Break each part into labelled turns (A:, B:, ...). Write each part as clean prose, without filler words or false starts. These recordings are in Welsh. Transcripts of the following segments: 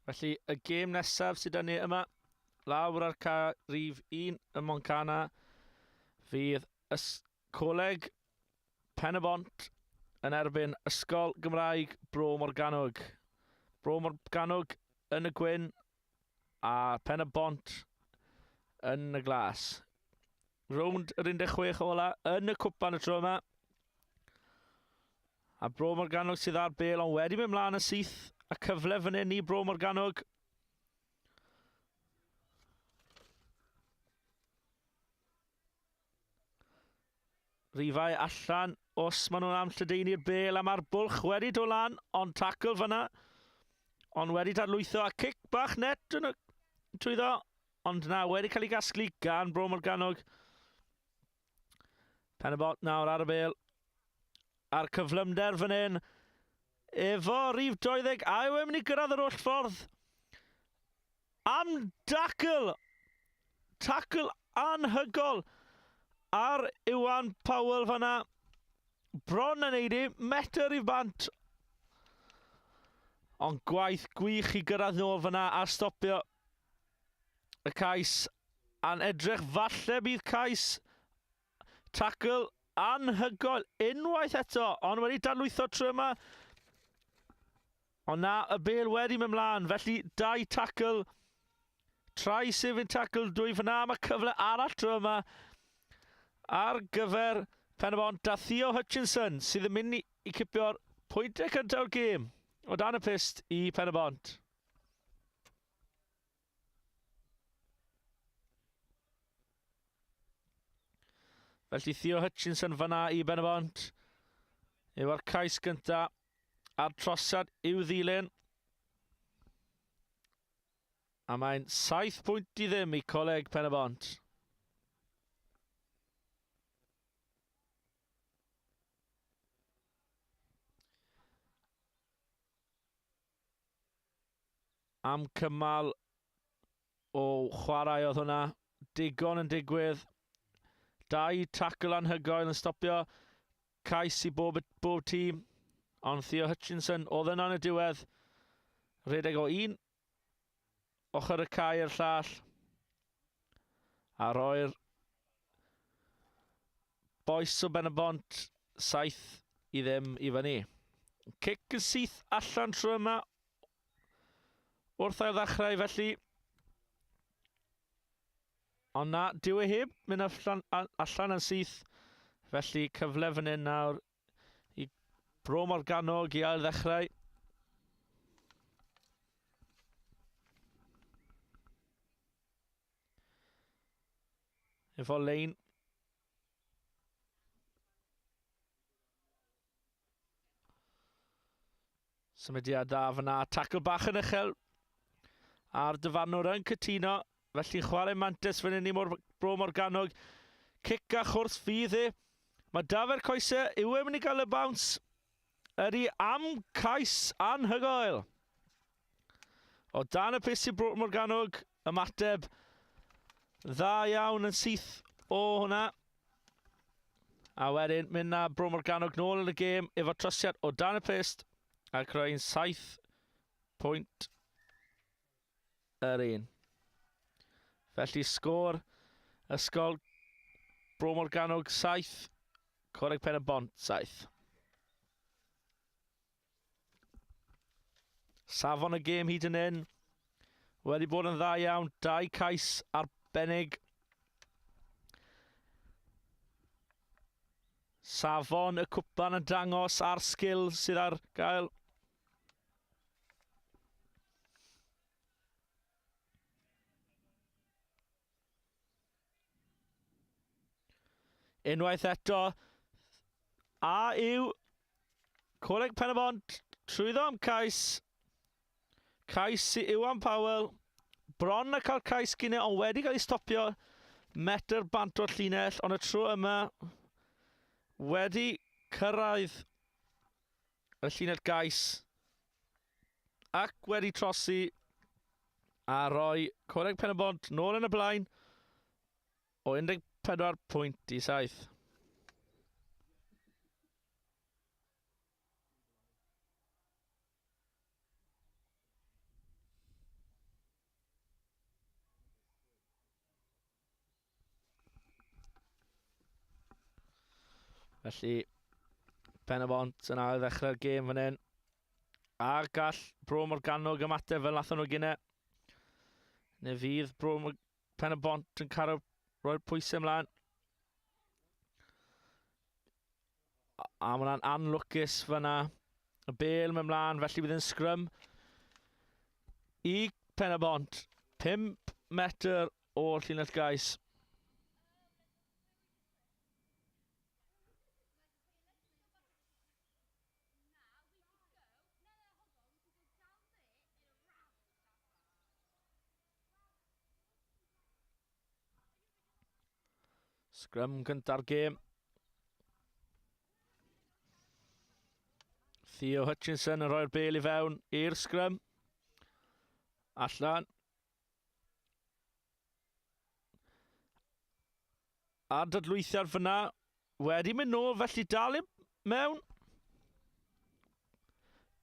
A: Felly y gêm nesaf sydd ni yma, lawr ar rhif 1 y Moncana, fydd Coleg Pen y Bont yn erbyn Ysgol Gymraeg Morgannwg. Morgannwg yn y gwyn a Pen y Bont yn y glas. Rownd yr 16 ola yn y cwpan y tro yma. A Morgannwg sydd ar bel ond wedi mynd mlaen yn syth. A cyfle fan hyn i Morgannwg. Rifau allan os maen nhw'n am lledaenu'r bel a mae'r bwlch wedi dod lan ond tacl fyna. Ond wedi dadlwytho a cic bach net yn trwyddo. Ond na wedi cael ei gasglu gan Morgannwg. Pen y Bont nawr ar y bel. A'r cyflymder fan hyn. Efo rhif 20 a yw e'n mynd i gyrraedd yr oll ffordd. Am dacl. Tacl anhygol ar Iwan Powell fanna. Bron yn neud i metr i'r bant. Ond gwaith gwych i gyrraedd nôl fanna a stopio y cais. A'n edrych falle bydd cais. Tacl anhygol unwaith eto. Ond wedi dadlwytho tro yma. Ond na, y bel wedi mynd mlaen. Felly, 2 tacl. Trai sef yn tacl dwy fyna. Mae cyfle arall tro yma. Ar gyfer Pen y Bont a Theo Hutchinson sydd yn mynd i cipio'r pwyntiau cyntaf o'r gêm. O dan y pist i Pen y Bont. Felly Theo Hutchinson fyna i Pen y Bont. Efo'r cais gyntaf. A'r trosiad i'w ddilyn. A mae'n 7 pwynt i ddim i Coleg Pen y Bont. Am cymal o chwarae oedd hwnna. Digon yn digwydd. 2 tacl anhygoel yn stopio cais i bob tîm. Ond Theo Hutchinson oedd yna yn y diwedd. Rhedeg o 1. Ochr y cae i'r llall. A roi'r boes o Ben y Bont 7 i ddim i fyny. Cic yn syth allan tro yma. Wrth ail ddechrau felly. Ond na, dyw e heb mynd allan yn syth. Felly cyfle fan hyn nawr i Morgannwg i ail ddechrau. Efo lein. Symudiad da fyna. Tacl bach yn uchel. A'r dyfarnwr yn cytuno. Felly chwarae mantis fan hyn i Morgannwg. Cic a chwrs fydd e. Mae Dafer coesau yw e'n mynd i gael y bounce. Ydy am cais anhygoel. O dan y pys i Morgannwg. Ymateb dda iawn yn syth o hwnna. A wedyn mynd na Morgannwg nôl yn y gêm efo trosiad o dan y pys. A creu'n 7 pwynt yr un. Felly sgôr Ysgol Morgannwg 7. Coleg Pen y Bont 7. Safon y gêm hyd yn hyn. Wedi bod yn dda iawn. 2 cais arbennig. Safon y cwpan yn dangos ar sgil sydd ar gael. Unwaith eto. A yw Coleg Pen y Bont trwyddo am cais. Cais i Iwan Powell. Bron a cael cais gynnau ond wedi cael ei stopio metr bant o'r llinell. Ond y tro yma wedi cyrraedd y llinell gais. Ac wedi trosi a rhoi Coleg Pen y Bont nôl yn y blaen o 14 pwynt i 7. Felly, Pen y Bont yn ail ddechrau'r gêm fan hyn. A gall Bro Morgannwg ymateb fel nathon nhw gyne. Neu fydd Pen y Bont yn cael roi'r pwysau ymlaen. A mae hwnna'n anlwcus fyna. Y bel mewn ymlaen, felly bydd yn sgrym i Pen y Bont. 5 metr o'r llinell gais. Sgrym gynta'r gêm. Theo Hutchinson yn rhoi'r bel i fewn i'r sgrym. Allan. A dydlwythiad fyna. Wedi mynd nôl, felly dal i mewn.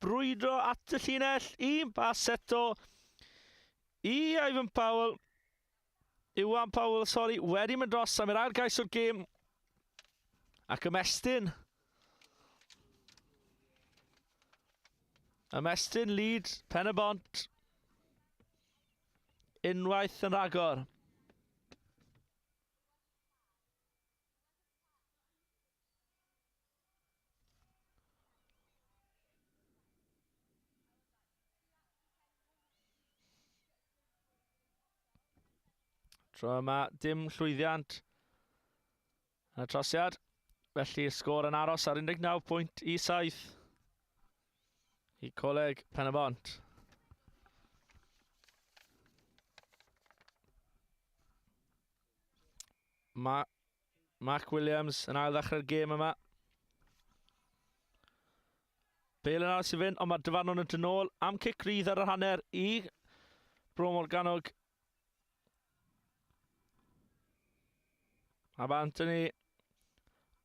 A: Brwydro at y llinell. Un bas eto i Ivan Powell. Iwan Powell, sori, wedi mynd dros am yr ail gais o'r gêm. Ac ymestyn. Ymestyn lead Pen y Bont. Unwaith yn rhagor. Tro yma, dim llwyddiant yn y trosiad. Felly'r sgôr yn aros ar 19 pwynt i 7 i Coleg Pen y Bont. Mac Williams yn ail ddechrau'r gêm yma. Bale yn aros i fynd, ond mae'r dyfarnwr yn dyn nôl am cic rydd ar yr hanner i Bro Morgannwg. A Anthony.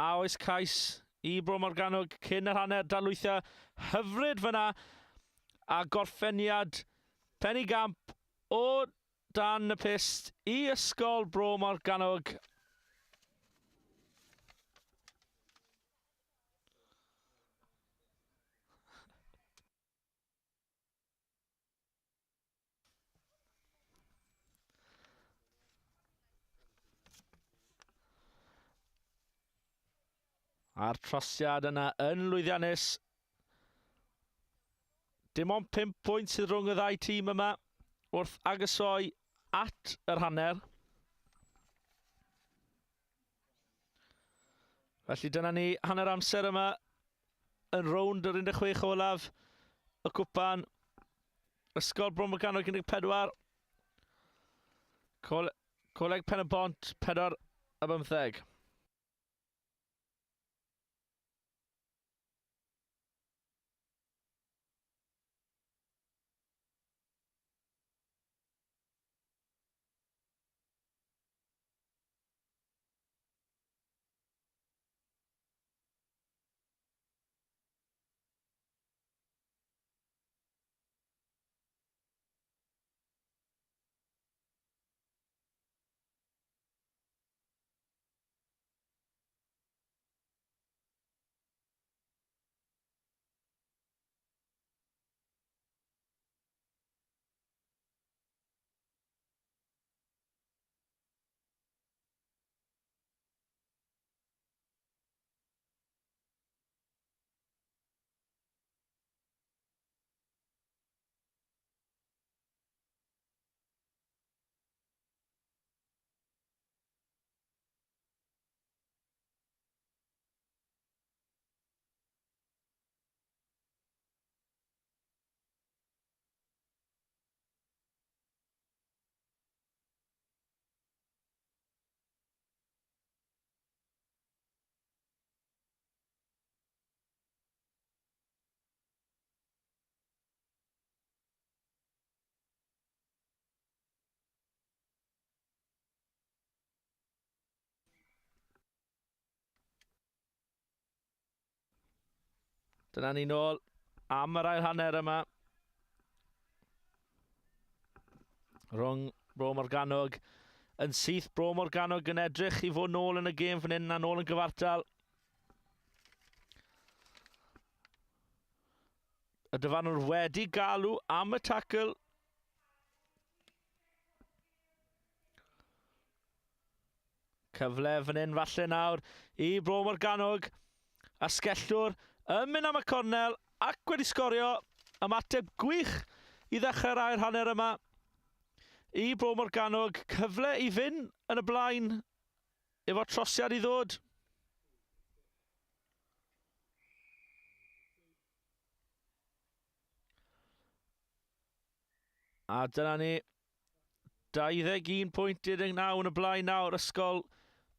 A: A oes cais i Bro Morgannwg cyn yr hanner, darlwythiau hyfryd fyna. A gorffeniad Penny Gamp o dan y pist i Ysgol Bro Morgannwg. A'r trosiad yna yn lwyddiannus. Dim ond 5 pwynt sydd rhwng y ddau tîm yma wrth agosoi at yr hanner. Felly dyna ni hanner amser yma yn rownd yr 16 olaf y cwpan. Ysgol Bro Morgannwg 14. Coleg Pen y Bont 4-15. Dyna ni nôl am yr ail hanner yma. Rhwng Bro Morgannwg yn syth. Bro Morgannwg yn edrych i fod nôl yn y gêm fan hyn a nôl yn gyfartal. Y dyfarnwr wedi galw am y tacl. Cyfle fan hyn falle nawr i Bro Morgannwg. Asgellwr yn mynd am y cornel ac wedi sgorio ymateb gwych i ddechrau'r ail hanner yma. I Bro Morgannwg, cyfle i fynd yn y blaen efo trosiad i ddod. A dyna ni 21 pwynt 19 yn y blaen nawr. Ysgol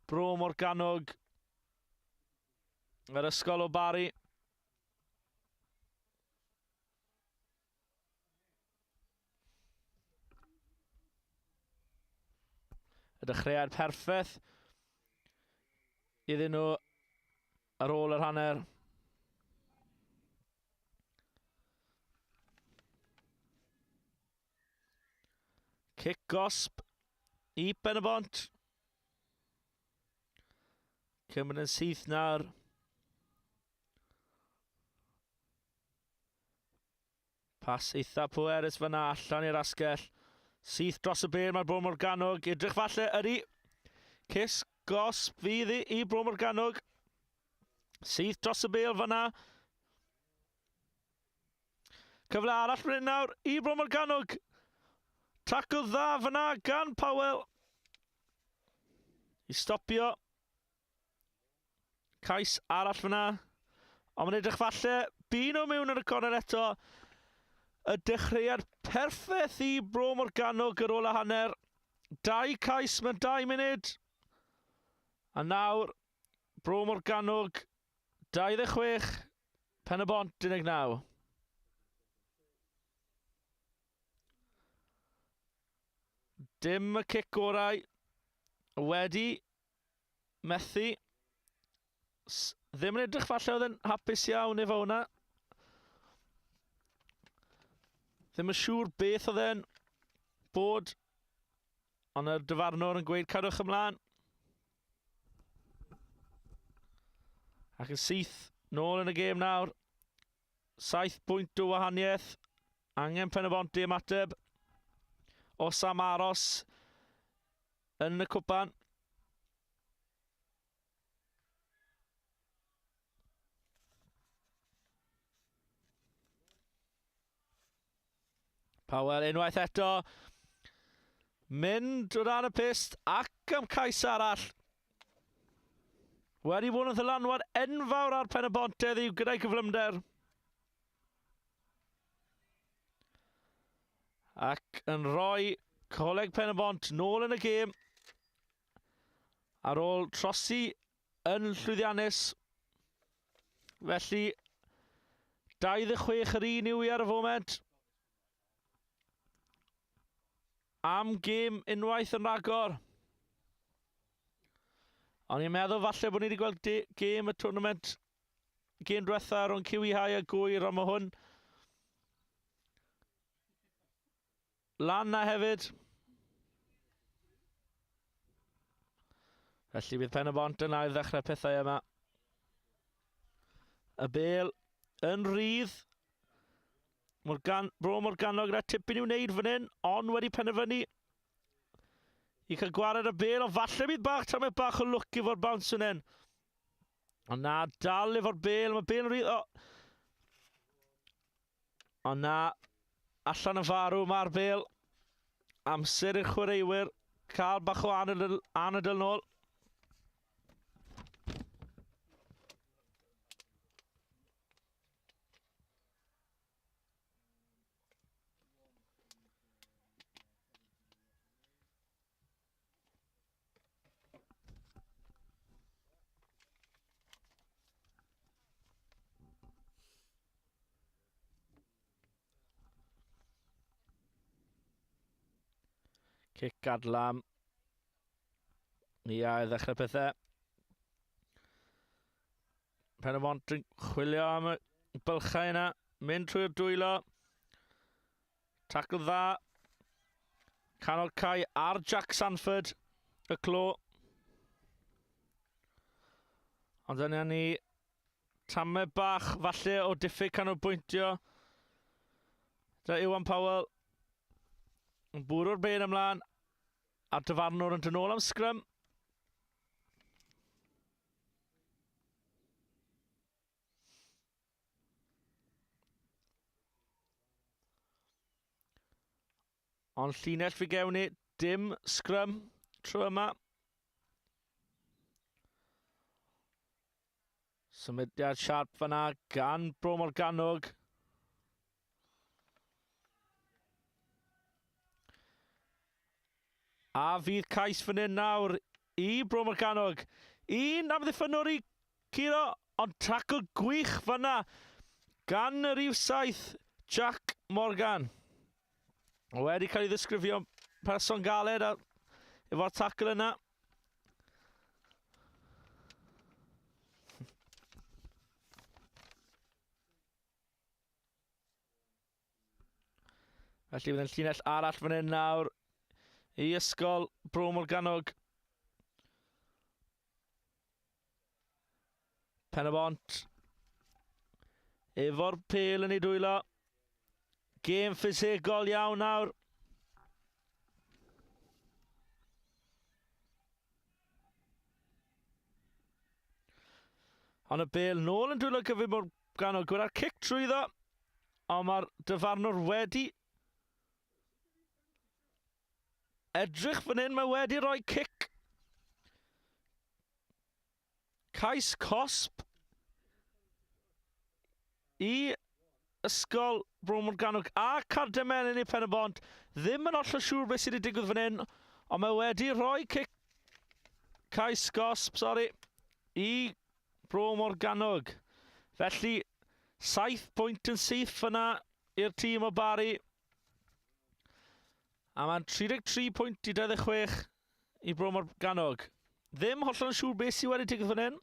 A: Bro Morgannwg. Yr ysgol o Bari. Y dechreuad perffaith iddyn nhw ar ôl yr hanner. Cic gosb i Ben y Bont. Cymryd yn syth nawr. Pas eitha pwerus fyna allan i'r asgell. Syth dros y bel mae'r Bro Morgannwg. Edrych falle ydi. Cys gosb fydd i Bro Morgannwg. Syth dros y bel fyna. Cyfle arall fan hyn nawr i Bro Morgannwg. Tacl dda fyna gan Powell. I stopio. Cais arall fyna. Ond mae'n edrych falle byn o mewn yn y corner eto. Y dechreuad perffaith i Bro Morgannwg ar ôl y hanner. 2 cais mewn 2 munud. A nawr, Bro Morgannwg 26, Pen y Bont 19. Dim y cic gorau wedi methu. Ddim yn edrych falle oedd yn hapus iawn efo hwnna. Ddim yn siŵr beth oedd e'n bod. Ond y dyfarnwr yn gweud cadwch ymlaen. Ac yn syth nôl yn y gêm nawr. 7 pwynt o wahaniaeth. Angen Pen y Bont i ymateb. O Sam aros yn y cwpan. Powell unwaith eto. Mynd o ran y pist ac am cais arall. Wedi bod yn ddylanwad enfawr ar Pen y Bont heddiw gyda'i gyflymder. Ac yn rhoi Coleg Pen y Bont nôl yn y gêm. Ar ôl trosi yn llwyddiannus. Felly 26 yr un yw i ar y foment. Am gêm unwaith yn rhagor. Ond i'n meddwl falle bod ni wedi gweld gêm y tournament gêm diwetha rhwng Cywi-hau a Gwyr, ond mae hwn lan na hefyd. Felly bydd Pen y Bont yn ail ddechrau pethau yma. Y bel yn rhydd. Bro Morgannwg gyda tipyn i'w wneud fan hyn, ond wedi penderfynu i cael gwared y bel, ond falle bydd bach tamaid bach o lwc efo'r bounce fan hyn. Ond na, dal efo'r bel, mae bel yn rhydd. Ond na, allan y farw mae'r bel. Amser i'r chwaraewyr cael bach o anadl nôl. Cic gadlam. Ia, i ddechrau pethau. Pen y Bont yn chwilio am y bylchau yna. Mynd trwy'r dwylo. Tacl dda. Canol Cai ar Jack Sanford. Y clo. Ond dyna ni tamau bach falle o diffyg canolbwyntio. Da Iwan Powell yn bwrw'r ben ymlaen, a'r dyfarnwr yn dod nôl am sgrym. Ond llinell fi gewn ni, dim sgrym tro yma. Symudiad siarp fyna gan Bro Morgannwg. A fydd cais fan hyn nawr i Bro Morgannwg. Un am ddiffynwr i curo, ond tacl gwych fyna gan y rif 7, Jack Morgan. Wedi cael ei ddisgrifio'n person galed efo'r tacl yna. Felly bydd yn llinell arall fan hyn nawr i Ysgol Bro Morgannwg. Pen y Bont efo'r pel yn ei dwylo. Gêm ffisegol iawn nawr. Ond y bel nôl yn dwylo gyfer Morgannwg. Gwna'r cic trwyddo. Ond mae'r dyfarnwr wedi edrych fan hyn, mae wedi rhoi cic. Cais cosb i Ysgol Bro Morgannwg a cardiau melyn i Pen y Bont. Ddim yn hollol siŵr beth sydd wedi digwydd fan hyn, ond mae wedi rhoi cic. Cais cosb, i Bro Morgannwg. Felly, 7 pwynt yn syth fyna i'r tîm o Bari. A mae'n 33 pwynt i 26 i Bro Morgannwg. Ddim hollol yn siŵr beth sydd wedi digwydd fan hyn.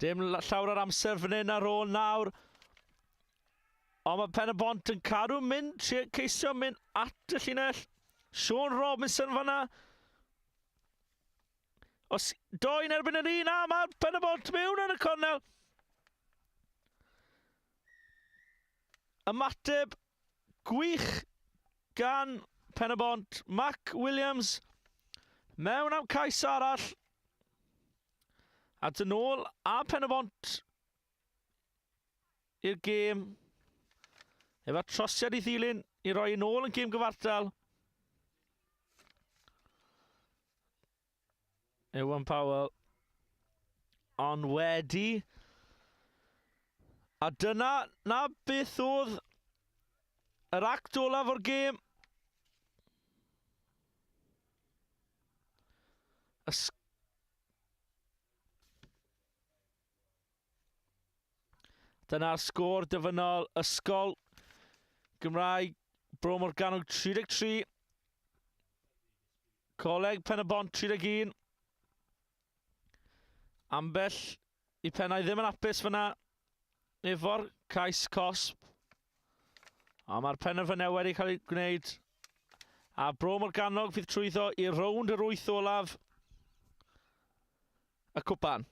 A: Dim llawer o'r amser fan hyn ar ôl nawr. Ond mae Pen y Bont yn cadw mynd, ceisio mynd at y llinell. Sean Robinson fanna. Os 2 erbyn yr 1, a mae Pen y Bont mewn yn y cornel. Ymateb gwych gan Pen y Bont. Mac Williams mewn am cais arall. A dyn ôl a Pen y Bont i'r gêm. Efo trosiad i ddilyn i roi yn ôl yn gêm gyfartal. Iwan Powell. Ond wedi. A dyna na beth oedd yr act olaf o'r gêm. Dyna'r sgôr dyfynol. Ysgol Gymraeg Bro Morgannwg 33. Coleg Pen y Bont 31. Ambell i pennau ddim yn apus fyna efo'r cais cosb. A mae'r penderfynau wedi cael ei gwneud. A Bro Morgannwg fydd trwyddo i rownd yr 8 olaf y cwpan.